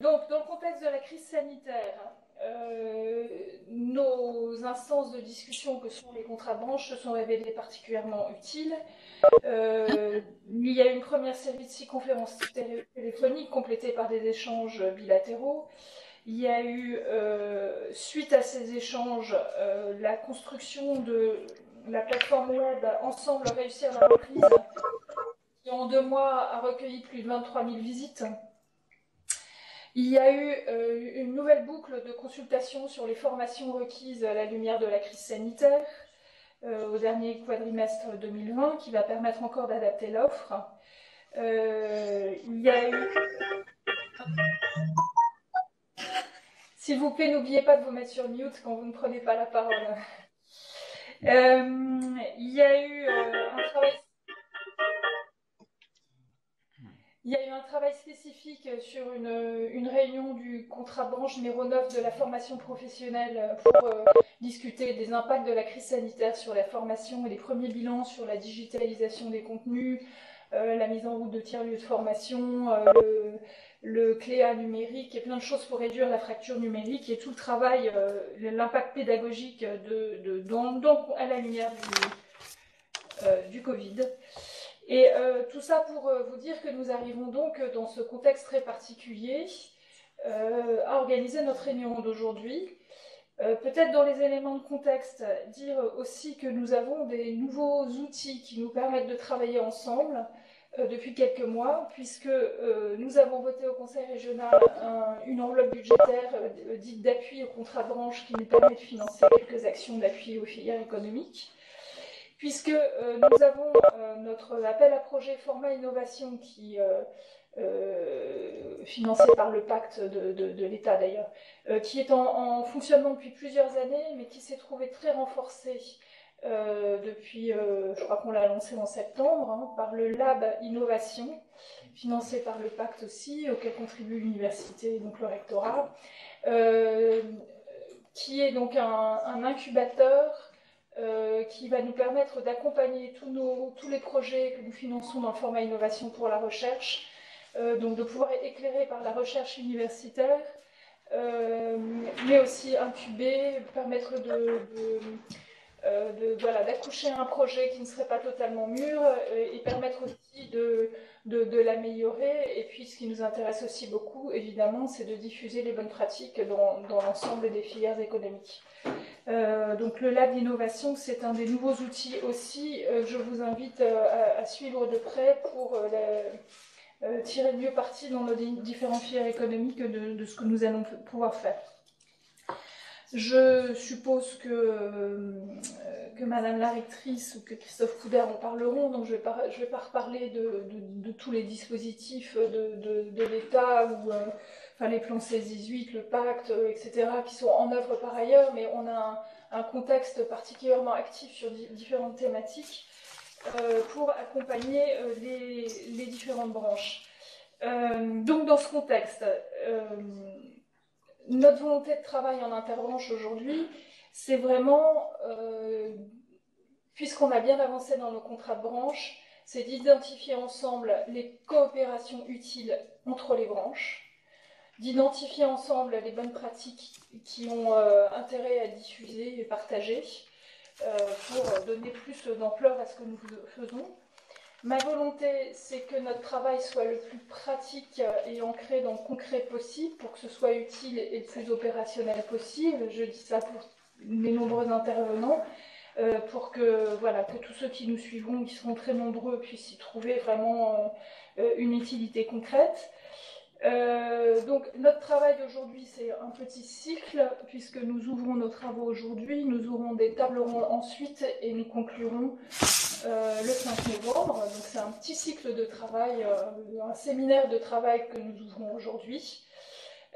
Donc, dans le contexte de la crise sanitaire, nos instances de discussion que sont les contrats de branche se sont révélées particulièrement utiles. Il y a eu une première série de 6 conférences téléphoniques complétées par des échanges bilatéraux. Il y a eu, suite à ces échanges, la construction de la plateforme web Ensemble réussir la reprise, qui en 2 mois a recueilli plus de 23 000 visites. Il y a eu une nouvelle boucle de consultation sur les formations requises à la lumière de la crise sanitaire au dernier quadrimestre 2020 qui va permettre encore d'adapter l'offre. Il y a eu... S'il vous plaît, n'oubliez pas de vous mettre sur mute quand vous ne prenez pas la parole. Il y a eu un travail Il y a eu un travail spécifique sur une réunion du contrat de branche numéro 9 de la formation professionnelle pour discuter des impacts de la crise sanitaire sur la formation et les premiers bilans sur la digitalisation des contenus, la mise en route de tiers-lieux de formation, le CLEA numérique et plein de choses pour réduire la fracture numérique et tout le travail, l'impact pédagogique à la lumière du Covid. Et tout ça pour vous dire que nous arrivons donc dans ce contexte très particulier à organiser notre réunion d'aujourd'hui. Peut-être dans les éléments de contexte, dire aussi que nous avons des nouveaux outils qui nous permettent de travailler ensemble depuis quelques mois, puisque nous avons voté au Conseil régional une enveloppe budgétaire dite d'appui au contrat de branche qui nous permet de financer quelques actions d'appui aux filières économiques. Puisque nous avons notre appel à projet Format Innovation qui financé par le pacte de l'État d'ailleurs, qui est en fonctionnement depuis plusieurs années, mais qui s'est trouvé très renforcé depuis, je crois qu'on l'a lancé en septembre, hein, par le Lab Innovation, financé par le pacte aussi, auquel contribue l'université et donc le rectorat, qui est donc un incubateur qui va nous permettre d'accompagner tous les projets que nous finançons dans le format innovation pour la recherche, donc de pouvoir éclairer par la recherche universitaire, mais aussi incuber, permettre d'accoucher un projet qui ne serait pas totalement mûr et permettre aussi de l'améliorer. Et puis ce qui nous intéresse aussi beaucoup, évidemment, c'est de diffuser les bonnes pratiques dans l'ensemble des filières économiques. Donc le Lab d'innovation, c'est un des nouveaux outils aussi. Je vous invite à suivre de près pour tirer le mieux parti dans nos différentes filières économiques de ce que nous allons pouvoir faire. Je suppose que Madame la rectrice ou que Christophe Couder en parleront, donc je vais pas reparler de tous les dispositifs de l'État ou enfin les plans 16-18, le pacte, etc., qui sont en œuvre par ailleurs, mais on a un contexte particulièrement actif sur différentes thématiques pour accompagner les différentes branches. Donc dans ce contexte, notre volonté de travail en interbranche aujourd'hui, c'est vraiment, puisqu'on a bien avancé dans nos contrats de branche, c'est d'identifier ensemble les coopérations utiles entre les branches, d'identifier ensemble les bonnes pratiques qui ont intérêt à diffuser et partager pour donner plus d'ampleur à ce que nous faisons. Ma volonté, c'est que notre travail soit le plus pratique et ancré dans le concret possible pour que ce soit utile et le plus opérationnel possible. Je dis ça pour les nombreux intervenants, pour que, voilà, que tous ceux qui nous suivront, qui seront très nombreux, puissent y trouver vraiment une utilité concrète. Donc notre travail d'aujourd'hui, c'est un petit cycle, puisque nous ouvrons nos travaux aujourd'hui, nous aurons des tables rondes ensuite et nous conclurons le 5 novembre. Donc c'est un petit cycle de travail, un séminaire de travail que nous ouvrons aujourd'hui.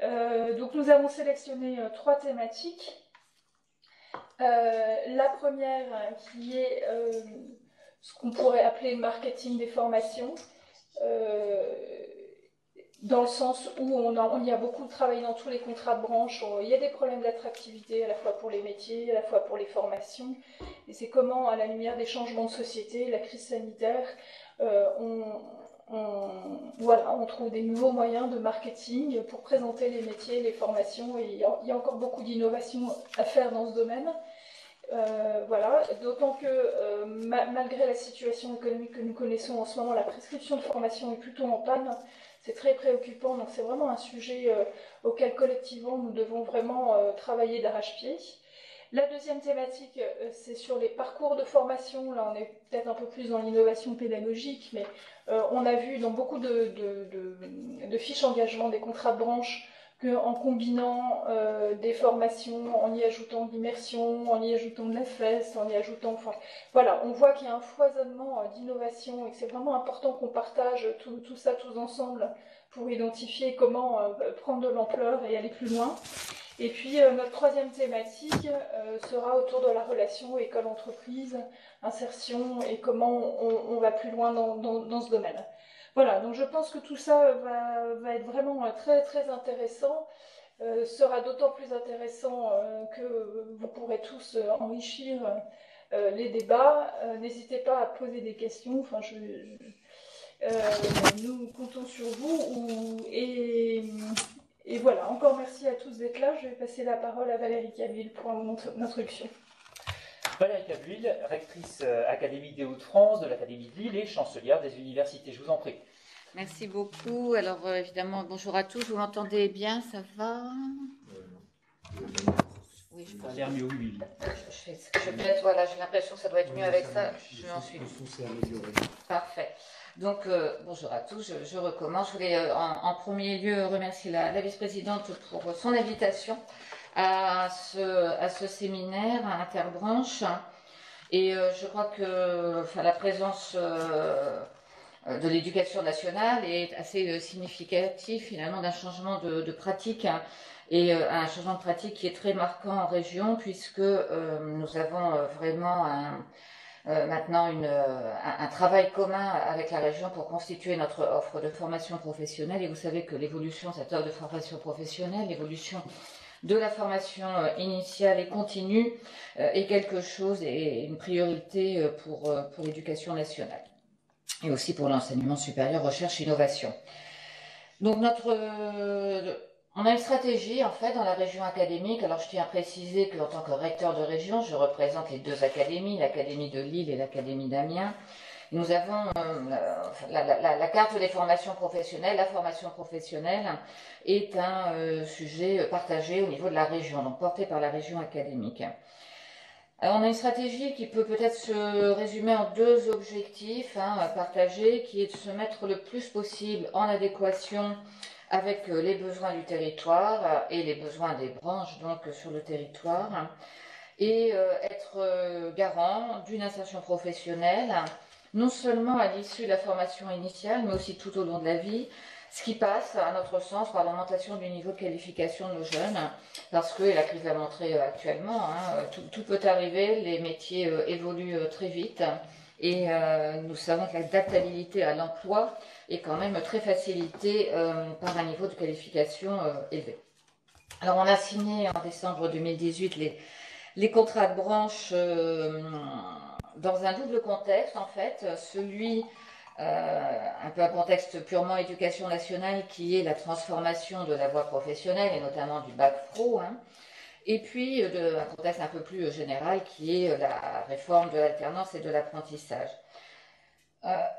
Donc nous avons sélectionné 3 thématiques. La première qui est ce qu'on pourrait appeler le marketing des formations. Dans le sens où on y a beaucoup travaillé dans tous les contrats de branche, il y a des problèmes d'attractivité à la fois pour les métiers, à la fois pour les formations, et c'est comment, à la lumière des changements de société, la crise sanitaire, voilà, on trouve des nouveaux moyens de marketing pour présenter les métiers, les formations, et il y a encore beaucoup d'innovations à faire dans ce domaine. Voilà, d'autant que malgré la situation économique que nous connaissons en ce moment, la prescription de formation est plutôt en panne. C'est très préoccupant, donc c'est vraiment un sujet auquel collectivement nous devons vraiment travailler d'arrache-pied. La deuxième thématique, c'est sur les parcours de formation. Là, on est peut-être un peu plus dans l'innovation pédagogique, mais on a vu dans beaucoup de fiches engagement, des contrats de branche, qu'en combinant des formations, en y ajoutant de l'immersion, en y ajoutant de la FES, en y ajoutant... Enfin, voilà, on voit qu'il y a un foisonnement d'innovation et que c'est vraiment important qu'on partage tout ça tous ensemble pour identifier comment prendre de l'ampleur et aller plus loin. Et puis notre troisième thématique sera autour de la relation école-entreprise, insertion et comment on va plus loin dans ce domaine. Voilà, donc je pense que tout ça va être vraiment très très intéressant, sera d'autant plus intéressant que vous pourrez tous enrichir les débats. N'hésitez pas à poser des questions, enfin, nous comptons sur vous. Et voilà, encore merci à tous d'être là. Je vais passer la parole à Valérie Caville pour l'introduction. Valérie Caville, rectrice académique des Hauts-de-France, de l'Académie de Lille et chancelière des universités. Je vous en prie. Merci beaucoup. Alors évidemment, bonjour à tous. Vous m'entendez bien? Ça va? Oui, je pense. Ça a l'air mieux, oui. Voilà, j'ai l'impression que ça doit être mieux avec ça. Je m'en suis. Parfait. Donc, bonjour à tous, je recommence. Je voulais en premier lieu remercier la vice-présidente pour son invitation à ce séminaire interbranche. Et je crois que la présence de l'éducation nationale est assez significative finalement d'un changement de pratique et un changement de pratique qui est très marquant en région puisque nous avons vraiment maintenant un travail commun avec la région pour constituer notre offre de formation professionnelle. Et vous savez que l'évolution de cette offre de formation professionnelle, l'évolution de la formation initiale et continue est quelque chose et une priorité pour l'éducation nationale et aussi pour l'enseignement supérieur, recherche, innovation. Donc on a une stratégie en fait dans la région académique. Alors je tiens à préciser qu'en tant que recteur de région, je représente les deux académies, l'Académie de Lille et l'Académie d'Amiens. Nous avons la carte des formations professionnelles. La formation professionnelle est un sujet partagé au niveau de la région, donc porté par la région académique. Alors on a une stratégie qui peut peut-être se résumer en deux objectifs partagés, qui est de se mettre le plus possible en adéquation avec les besoins du territoire et les besoins des branches donc sur le territoire, et être garant d'une insertion professionnelle, non seulement à l'issue de la formation initiale, mais aussi tout au long de la vie, ce qui passe, à notre sens, par l'augmentation du niveau de qualification de nos jeunes, parce que, et la crise l'a montré actuellement, tout peut arriver, les métiers évoluent très vite, et nous savons que l'adaptabilité à l'emploi est quand même très facilitée par un niveau de qualification élevé. Alors on a signé en décembre 2018 les contrats de branche dans un double contexte en fait, celui un peu un contexte purement éducation nationale qui est la transformation de la voie professionnelle et notamment du bac pro, et puis un contexte un peu plus général qui est la réforme de l'alternance et de l'apprentissage.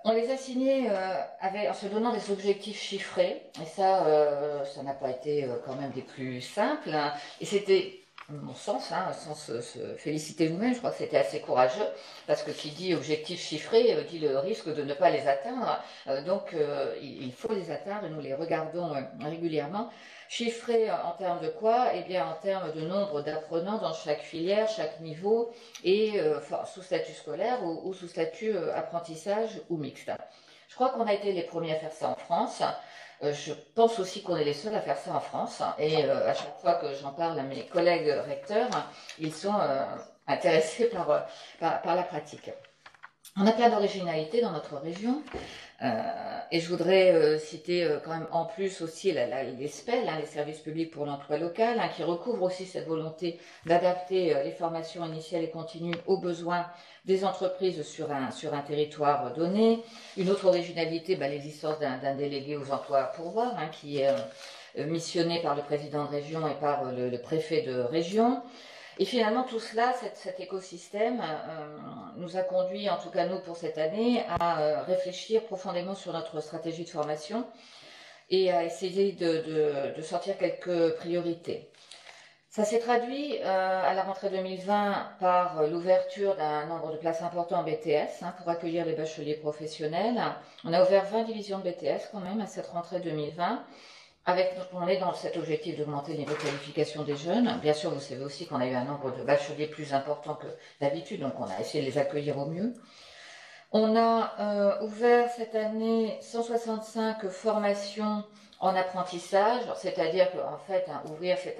On les a signés en se donnant des objectifs chiffrés, et ça n'a pas été quand même des plus simples, et c'était, à mon sens, sans se féliciter nous-mêmes, je crois que c'était assez courageux, parce que qui dit objectifs chiffrés dit le risque de ne pas les atteindre, donc il faut les atteindre, et nous les regardons régulièrement. Chiffrés en termes de quoi? Eh bien en termes de nombre d'apprenants dans chaque filière, chaque niveau, et sous statut scolaire ou sous statut apprentissage ou mixte. Je crois qu'on a été les premiers à faire ça en France. Je pense aussi qu'on est les seuls à faire ça en France. Et à chaque fois que j'en parle à mes collègues recteurs, ils sont intéressés par la pratique. On a plein d'originalités dans notre région. Et je voudrais citer quand même en plus aussi les SPEL, les services publics pour l'emploi local, qui recouvrent aussi cette volonté d'adapter les formations initiales et continues aux besoins des entreprises sur un territoire donné. Une autre originalité, l'existence d'un délégué aux emplois à pourvoir, qui est missionné par le président de région et par le préfet de région. Et finalement, tout cela, cet écosystème, nous a conduit, en tout cas nous pour cette année, à réfléchir profondément sur notre stratégie de formation et à essayer de sortir quelques priorités. Ça s'est traduit à la rentrée 2020 par l'ouverture d'un nombre de places importants en BTS pour accueillir les bacheliers professionnels. On a ouvert 20 divisions de BTS quand même à cette rentrée 2020. On est dans cet objectif d'augmenter le niveau de qualification des jeunes. Bien sûr, vous savez aussi qu'on a eu un nombre de bacheliers plus important que d'habitude, donc on a essayé de les accueillir au mieux. On a ouvert cette année 165 formations en apprentissage, c'est-à-dire qu'en fait, ouvrir, c'est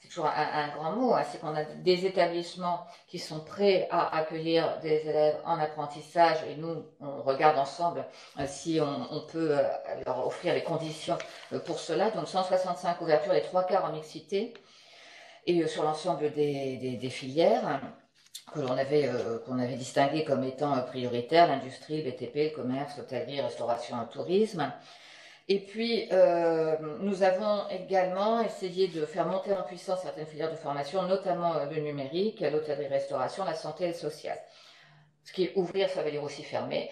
toujours un grand mot, c'est qu'on a des établissements qui sont prêts à accueillir des élèves en apprentissage et nous, on regarde ensemble si on peut leur offrir les conditions pour cela. Donc 165 ouvertures, les 3/4 en mixité et sur l'ensemble des filières qu'on avait distinguées comme étant prioritaires, l'industrie, le BTP, le commerce, l'hôtellerie, restauration, le tourisme. Et puis, nous avons également essayé de faire monter en puissance certaines filières de formation, notamment le numérique, l'hôtellerie-restauration, la santé et le social. Ce qui est ouvrir, ça veut dire aussi fermer.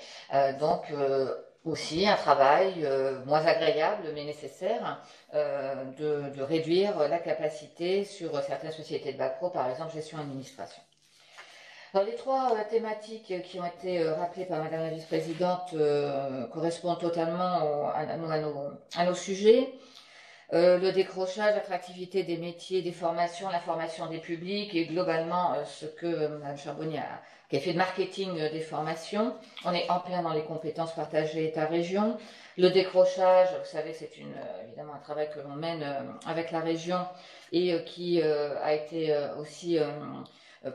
Donc, aussi un travail moins agréable, mais nécessaire, de réduire la capacité sur certaines sociétés de bac pro, par exemple gestion-administration. Alors, les trois thématiques qui ont été rappelées par Madame la Vice-Présidente correspondent totalement à nos sujets. Le décrochage, l'attractivité des métiers, des formations, la formation des publics et globalement ce que Mme Charbonnier qui a fait de marketing des formations. On est en plein dans les compétences partagées État-région. Le décrochage, vous savez, c'est évidemment un travail que l'on mène avec la région et qui a été aussi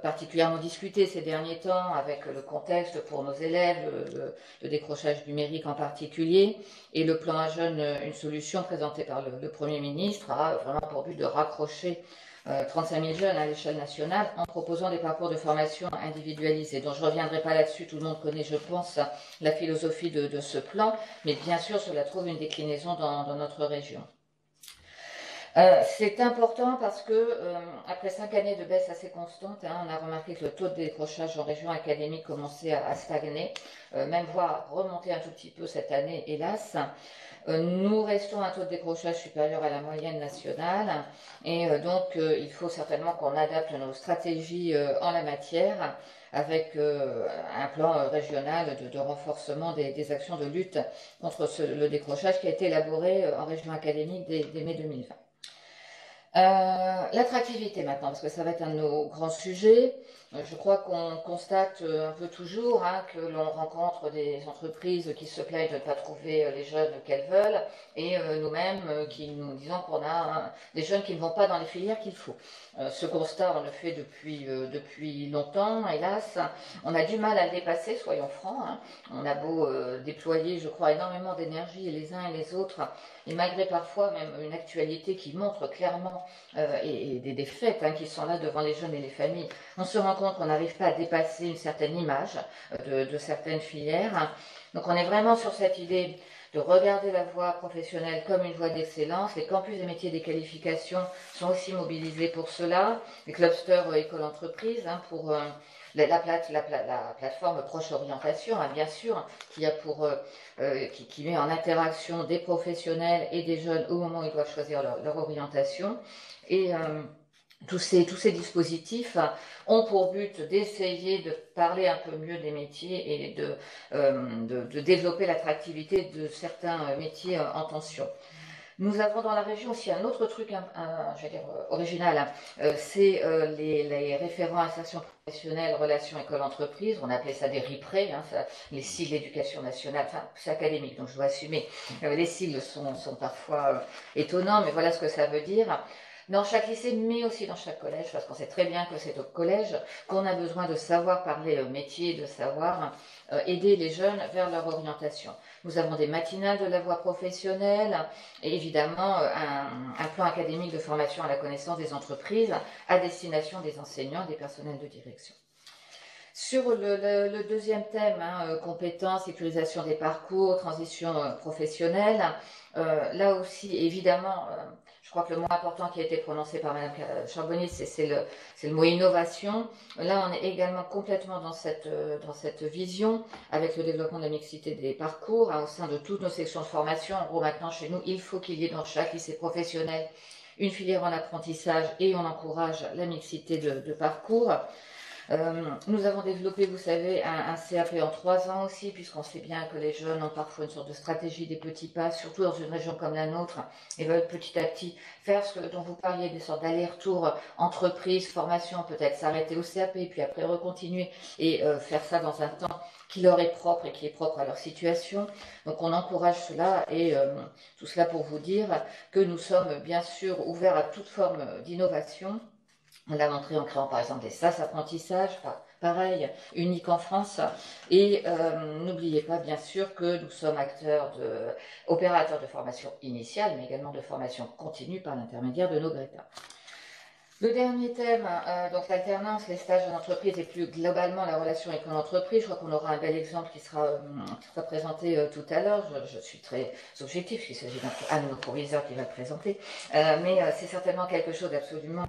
particulièrement discuté ces derniers temps avec le contexte pour nos élèves, le décrochage numérique en particulier, et le plan à jeunes, une solution présentée par le Premier ministre, a vraiment pour but de raccrocher 35 000 jeunes à l'échelle nationale en proposant des parcours de formation individualisés. Donc je ne reviendrai pas là-dessus, tout le monde connaît, je pense, la philosophie de ce plan, mais bien sûr cela trouve une déclinaison dans notre région. C'est important parce que après 5 années de baisse assez constante, on a remarqué que le taux de décrochage en région académique commençait à stagner, même voire remonter un tout petit peu cette année, hélas. Nous restons à un taux de décrochage supérieur à la moyenne nationale et donc il faut certainement qu'on adapte nos stratégies en la matière avec un plan régional de renforcement des actions de lutte contre le décrochage qui a été élaboré en région académique dès mai 2020. L'attractivité maintenant, parce que ça va être un de nos grands sujets. Je crois qu'on constate un peu toujours que l'on rencontre des entreprises qui se plaignent de ne pas trouver les jeunes qu'elles veulent et nous-mêmes qui nous disons qu'on a des jeunes qui ne vont pas dans les filières qu'il faut. Ce constat, on le fait depuis longtemps, hélas. On a du mal à le dépasser, soyons francs. On a beau déployer, je crois, énormément d'énergie les uns et les autres, et malgré parfois même une actualité qui montre clairement et des faits qui sont là devant les jeunes et les familles, on se rend compte qu'on n'arrive pas à dépasser une certaine image de certaines filières. Donc on est vraiment sur cette idée de regarder la voie professionnelle comme une voie d'excellence. Les campus des métiers et des qualifications sont aussi mobilisés pour cela. Les clusters école-entreprise pour la plateforme Proche Orientation, bien sûr, qui met en interaction des professionnels et des jeunes au moment où ils doivent choisir leur orientation. Et tous ces dispositifs ont pour but d'essayer de parler un peu mieux des métiers et de développer l'attractivité de certains métiers en tension. Nous avons dans la région aussi un autre truc original, c'est les référents insertion professionnelle, relations école-entreprise. On appelait ça des RIPRE, les sigles d'éducation nationale, enfin c'est académique donc je dois assumer, les sigles sont parfois étonnants, mais voilà ce que ça veut dire. dans chaque lycée, mais aussi dans chaque collège, parce qu'on sait très bien que c'est au collège qu'on a besoin de savoir parler métier, de savoir aider les jeunes vers leur orientation. Nous avons des matinales de la voie professionnelle et évidemment un plan académique de formation à la connaissance des entreprises à destination des enseignants et des personnels de direction. Sur le deuxième thème, compétences, sécurisation des parcours, transition professionnelle, là aussi, évidemment, je crois que le mot important qui a été prononcé par Mme Charbonnier, c'est le mot innovation. Là, on est également complètement dans cette vision, avec le développement de la mixité des parcours, au sein de toutes nos sections de formation. En gros, maintenant, chez nous, il faut qu'il y ait dans chaque lycée professionnel une filière en apprentissage et on encourage la mixité de parcours. Nous avons développé, vous savez, un CAP en 3 ans aussi, puisqu'on sait bien que les jeunes ont parfois une sorte de stratégie des petits pas, surtout dans une région comme la nôtre, et veulent petit à petit faire ce dont vous parliez, des sortes d'allers-retours entreprise, formation, peut-être s'arrêter au CAP, puis après recontinuer et faire ça dans un temps qui leur est propre et qui est propre à leur situation. Donc on encourage cela et tout cela pour vous dire que nous sommes bien sûr ouverts à toute forme d'innovation. On l'a montré en créant par exemple des SAS apprentissages, pareil, unique en France. Et n'oubliez pas bien sûr que nous sommes opérateurs de formation initiale, mais également de formation continue par l'intermédiaire de nos GRETA. Le dernier thème, donc l'alternance, les stages en entreprise et plus globalement la relation avec l'entreprise. Je crois qu'on aura un bel exemple qui sera présenté tout à l'heure. Je suis très objectif, puisqu'il s'agit d'un de nos proviseurs qui va le présenter. Mais c'est certainement quelque chose d'absolument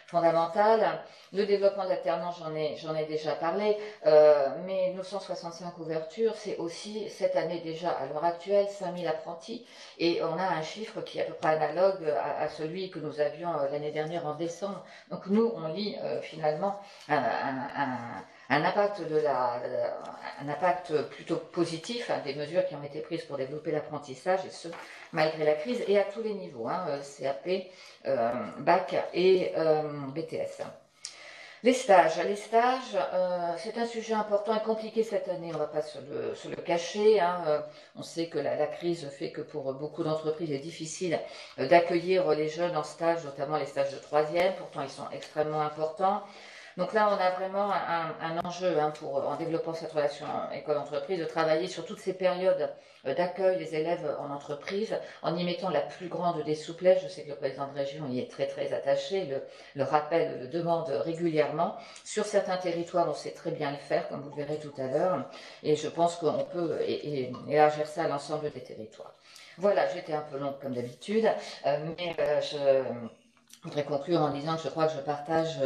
fondamental. Le développement de l'alternance, j'en ai déjà parlé, mais nos 165 ouvertures, c'est aussi cette année déjà, à l'heure actuelle, 5000 apprentis, et on a un chiffre qui est à peu près analogue à celui que nous avions l'année dernière en décembre. Donc nous, on lit finalement un impact plutôt positif des mesures qui ont été prises pour développer l'apprentissage, et ce, malgré la crise, et à tous les niveaux, CAP, bac et BTS. Les stages, c'est un sujet important et compliqué cette année, on ne va pas se le cacher. On sait que la crise fait que pour beaucoup d'entreprises, il est difficile d'accueillir les jeunes en stage, notamment les stages de 3e, pourtant ils sont extrêmement importants. Donc là, on a vraiment un enjeu en développant cette relation école-entreprise, de travailler sur toutes ces périodes d'accueil des élèves en entreprise, en y mettant la plus grande des souplesses. Je sais que le président de région y est très très attaché, le rappelle, le demande régulièrement. Sur certains territoires, on sait très bien le faire, comme vous le verrez tout à l'heure, et je pense qu'on peut élargir ça à l'ensemble des territoires. Voilà, j'étais un peu longue comme d'habitude, mais je voudrais conclure en disant que je crois que je partage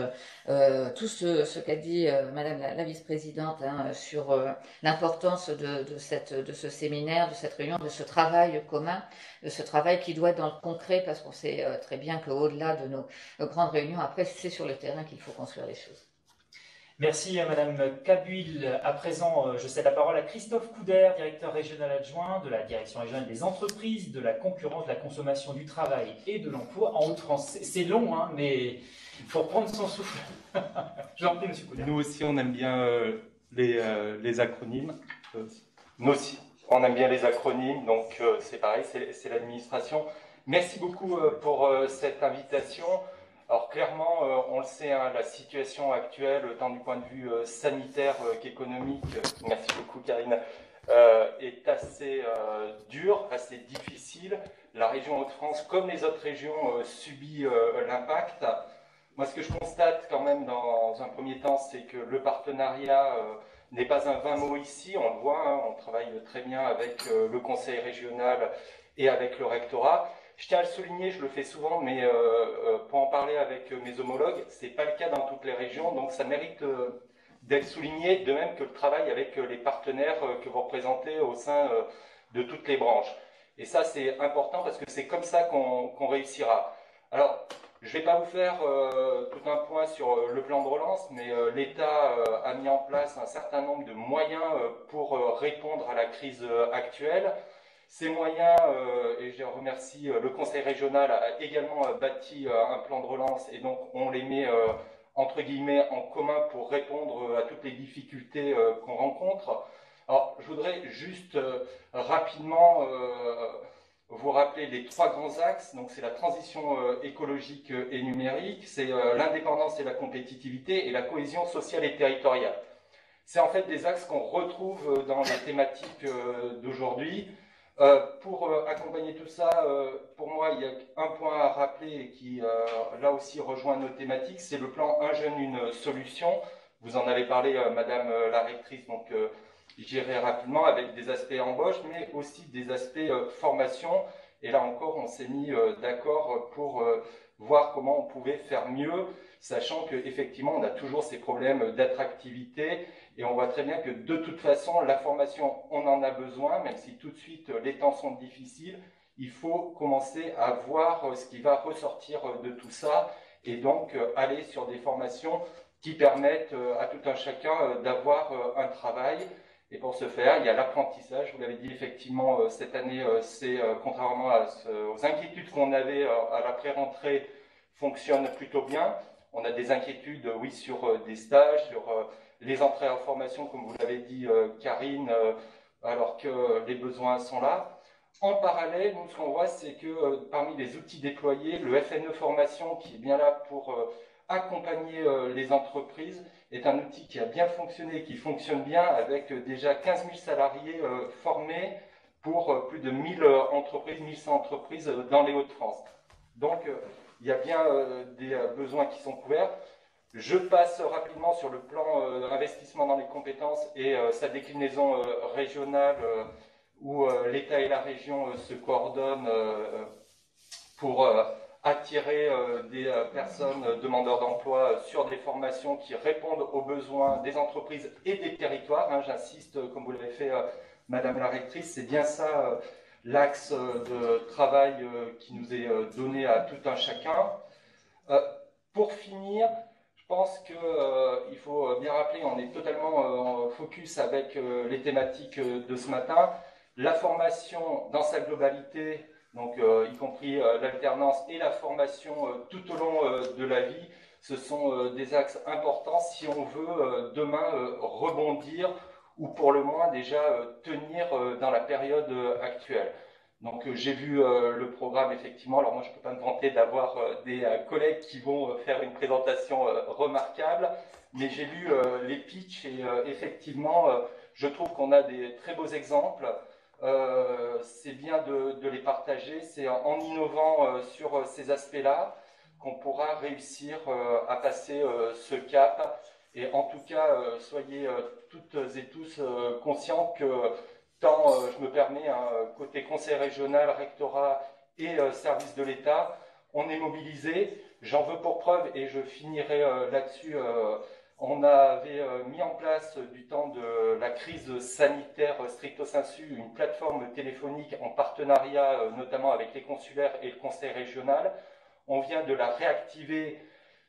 tout ce qu'a dit Madame la vice-présidente sur l'importance de ce séminaire, de cette réunion, de ce travail commun, de ce travail qui doit être dans le concret, parce qu'on sait très bien qu'au-delà de nos grandes réunions, après c'est sur le terrain qu'il faut construire les choses. Merci à Madame Cabuil. À présent, je cède la parole à Christophe Couder, directeur régional adjoint de la Direction régionale des entreprises, de la concurrence, de la consommation du travail et de l'emploi en Hauts-de-France. C'est long, mais il faut reprendre son souffle. Je vous en prie, Monsieur Couder. Nous aussi, on aime bien les acronymes. Nous aussi, on aime bien les acronymes, donc c'est pareil, c'est l'administration. Merci beaucoup pour cette invitation. Alors clairement, on le sait, la situation actuelle, tant du point de vue sanitaire qu'économique, merci beaucoup Karine, est assez dure, assez difficile. La région Hauts-de-France, comme les autres régions, subit l'impact. Moi, ce que je constate quand même dans un premier temps, c'est que le partenariat n'est pas un vain mot ici, on le voit, on travaille très bien avec le conseil régional et avec le rectorat. Je tiens à le souligner, je le fais souvent, mais pour en parler avec mes homologues, ce n'est pas le cas dans toutes les régions, donc ça mérite d'être souligné, de même que le travail avec les partenaires que vous représentez au sein de toutes les branches. Et ça, c'est important parce que c'est comme ça qu'on réussira. Alors, je ne vais pas vous faire tout un point sur le plan de relance, mais l'État a mis en place un certain nombre de moyens pour répondre à la crise actuelle. Ces moyens, et je remercie, le Conseil régional a également bâti un plan de relance et donc on les met entre guillemets en commun pour répondre à toutes les difficultés qu'on rencontre. Alors je voudrais juste rapidement vous rappeler les 3 grands axes. Donc c'est la transition écologique et numérique, c'est l'indépendance et la compétitivité et la cohésion sociale et territoriale. C'est en fait des axes qu'on retrouve dans les thématiques d'aujourd'hui. Pour accompagner tout ça, pour moi, il y a un point à rappeler et qui, là aussi, rejoint nos thématiques, c'est le plan Un jeune, une solution. Vous en avez parlé, Madame la rectrice, donc j'irai rapidement avec des aspects embauche, mais aussi des aspects formation. Et là encore, on s'est mis d'accord pour voir comment on pouvait faire mieux, sachant qu'effectivement, on a toujours ces problèmes d'attractivité. Et on voit très bien que de toute façon, la formation, on en a besoin, même si tout de suite les temps sont difficiles. Il faut commencer à voir ce qui va ressortir de tout ça et donc aller sur des formations qui permettent à tout un chacun d'avoir un travail. Et pour ce faire, il y a l'apprentissage. Vous l'avez dit, effectivement, cette année, c'est contrairement aux inquiétudes qu'on avait à la pré-rentrée, fonctionne plutôt bien. On a des inquiétudes, oui, sur des stages, sur les entrées en formation, comme vous l'avez dit, Karine, alors que les besoins sont là. En parallèle, nous, ce qu'on voit, c'est que parmi les outils déployés, le FNE Formation, qui est bien là pour accompagner les entreprises, est un outil qui a bien fonctionné, qui fonctionne bien, avec déjà 15 000 salariés formés pour plus de 1000 entreprises, 1100 entreprises dans les Hauts-de-France. Donc, il y a bien des besoins qui sont couverts. Je passe rapidement sur le plan investissement dans les compétences et sa déclinaison régionale où l'État et la région se coordonnent pour attirer des personnes demandeurs d'emploi sur des formations qui répondent aux besoins des entreprises et des territoires. Hein, j'insiste, comme vous l'avez fait, Madame la rectrice, c'est bien ça l'axe de travail qui nous est donné à tout un chacun. Pour finir, je pense qu'il faut bien rappeler, on est totalement en focus avec les thématiques de ce matin. La formation dans sa globalité, donc y compris l'alternance et la formation tout au long de la vie, ce sont des axes importants si on veut demain rebondir ou pour le moins déjà tenir dans la période actuelle. Donc j'ai vu le programme effectivement, alors moi je ne peux pas me vanter d'avoir des collègues qui vont faire une présentation remarquable, mais j'ai lu les pitchs et effectivement je trouve qu'on a des très beaux exemples. C'est bien de les partager, c'est en innovant sur ces aspects-là qu'on pourra réussir à passer ce cap. Et en tout cas, soyez toutes et tous conscients que tant, je me permets, côté conseil régional, rectorat et service de l'État, on est mobilisé. J'en veux pour preuve, et je finirai là-dessus, on avait mis en place du temps de la crise sanitaire stricto sensu une plateforme téléphonique en partenariat notamment avec les consulaires et le conseil régional. On vient de la réactiver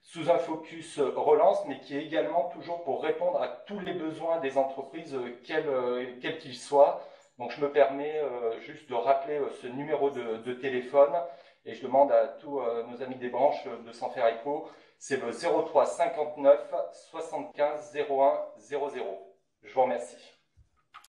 sous un focus relance, mais qui est également toujours pour répondre à tous les besoins des entreprises, quels qu'ils soient. Donc je me permets juste de rappeler ce numéro de téléphone, et je demande à tous nos amis des branches de s'en faire écho. C'est le 03 59 75 01 00. Je vous remercie.